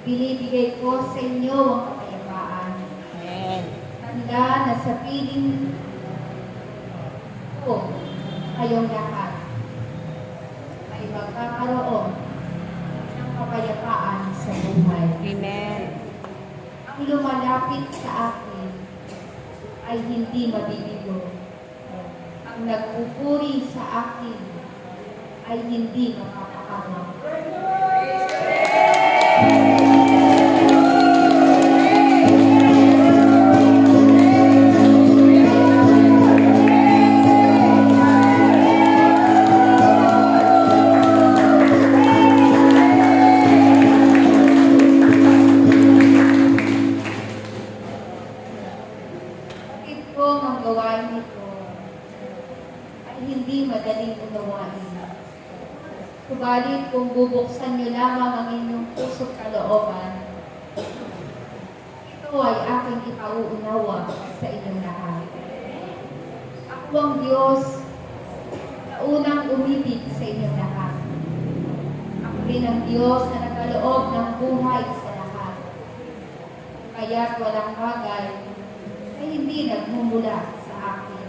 Binibigay ko sa inyo ang kapayapaan. Amen. Tanda na sa piling ko kayong lahat ay magkakaroon ng kapayapaan sa buhay. Amen. Ang lumalapit sa akin ay hindi mabibigo. Ang nagpupuri sa akin ay hindi mapapakama. Subalit kung bubuksan niyo lamang ang inyong puso't kalooban, ito ay aking ipauunawa sa inyong lahat. Ako ang Diyos na unang umibig sa inyong lahat. Ako rin ang Diyos na nagkaloob ng buhay sa lahat. kaya't walang bagay na hindi nagmumula sa akin.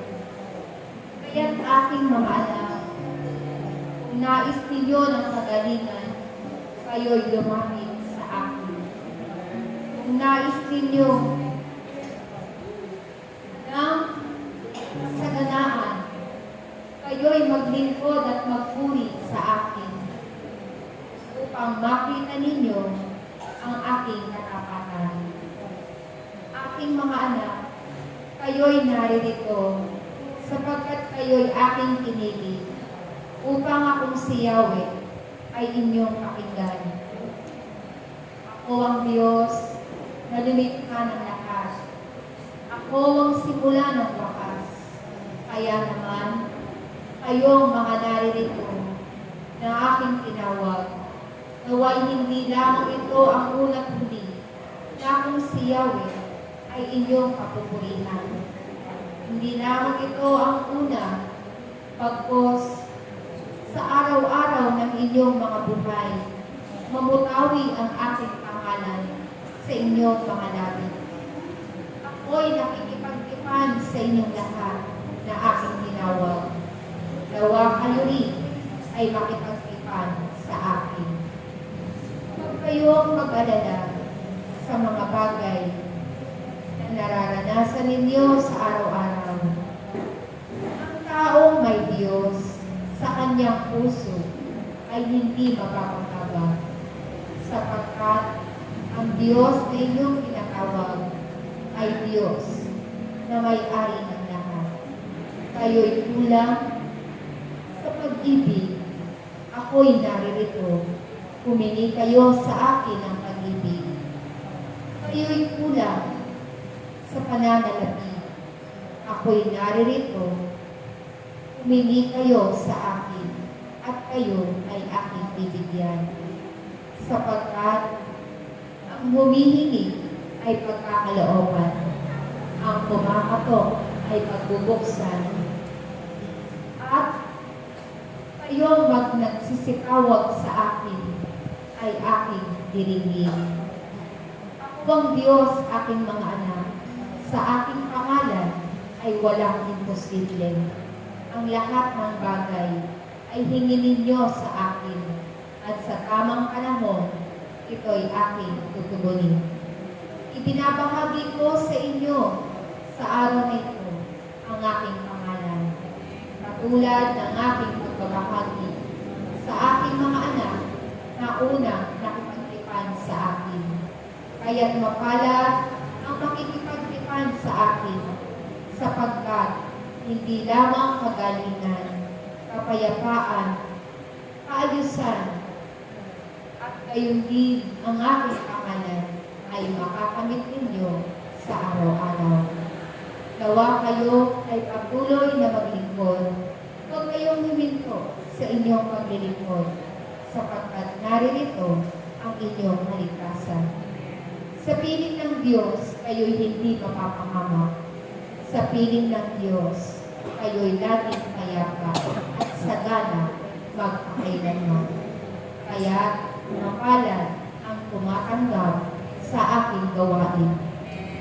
Kaya't aking mga anak, kung nais ninyo ng kagalingan, kayo'y lumapit sa akin. Kung nais ninyo ng kasaganaan, kayo'y maglingkod at magpuri sa akin, upang makita ninyo ang aking katapatan. Aking mga anak, kayo'y naririto, sapagkat kayo'y aking pinili, upang akong si Yahweh ay inyong pakinggan. Ako ang Diyos na lumikha ng lahat. Ako ang simula ng wakas. Kaya naman, kayong mga naririto na aking tinawag, naway hindi lamang ito ang unang huli na akong si Yahweh ay inyong kapupurihan. Hindi lamang ito ang una, pagkos sa araw-araw ng inyong mga buhay, mamutawi ang aking pangalan sa inyong mga labi. Ako'y nakikipagtipan sa inyong lahat na aking tinawag. Nawa kayo rin ay makipagtipan sa akin. Huwag kayong mag-alala sa mga bagay na nararanasan ninyo sa araw-araw. Ang taong may Diyos sa kanyang puso ay hindi mapapagtabag, sapagkat ang Diyos na inyong tinatawag ay Diyos na may-ari ng lahat. Kayo'y kulang sa pag-ibig, ako'y naririto. Humingi kayo sa akin ng pag-ibig. Kayo'y kulang sa pananalapi, ako'y naririto. Humingi kayo sa akin, at kayo ay aking bibigyan. Sapagkat ang humihingi ay pagkakalooban, ang kumakatok ay pagbubuksan, at kayong nagsisitawag sa akin ay aking diringin. Ako ang Diyos, aking mga anak, sa aking pangalan ay walang imposible. Ang lahat ng bagay ay hingin ninyo sa akin, at sa tamang panahon, ito'y aking tutugunin. Ibinabahagi ko sa inyo sa araw na ito ang aking pangalan, katulad ng aking pagbabahagi sa aking mga anak na unang nakipagtipan sa akin. Kaya't mapalad ang makikipagtipan sa akin, sapagkat hindi lamang kagalingan, kapayapaan, kaayusan, at gayon din ang aking pangalan ay makakamit ninyo sa araw-araw. Nawa kayo ay patuloy na maglingkod. Huwag kayong huminto sa inyong paglilingkod, sapagkat naririto ang inyong kalikasan. Sa piling ng Diyos, kayo'y hindi mapapahamak. Sa piling ng Diyos, kayo'y laging payapa at sagana magpakailanman. Kaya mapalad ang tumatanggap sa aking gawain,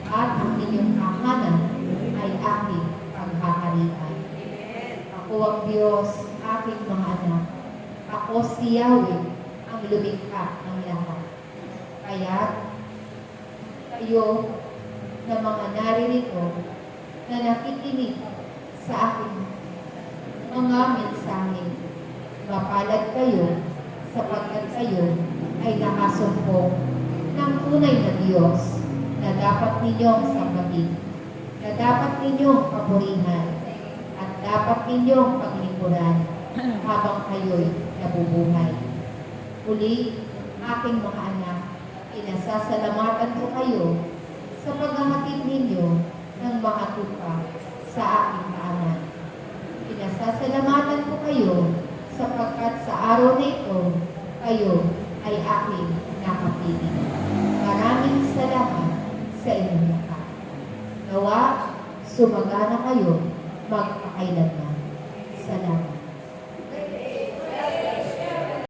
at ang inyong tahanan ay aking paghaharian. Ako ang Diyos, aking mga anak. Ako si Yahweh, ang lumikha ng lahat. Kaya kayo na mga naririto na nakikinig sa aking mga mensahe, mapalad kayo sapagkat kayo ay nakasumpong ng tunay na Diyos na dapat ninyong sambahin, na dapat ninyong papurihan, at dapat ninyong paglingkuran habang kayo'y nabubuhay. Uli, aking mga anak, inasasalamatan ko kayo sa paghahatid ninyo ng mga tupa sa aking paanan. Pinasasalamatan ko kayo sapagkat sa araw na ito, kayo ay aking nakapili. Maraming salamat sa inyong lahat. Nawa, sumagana kayo magpakailanman. Salamat.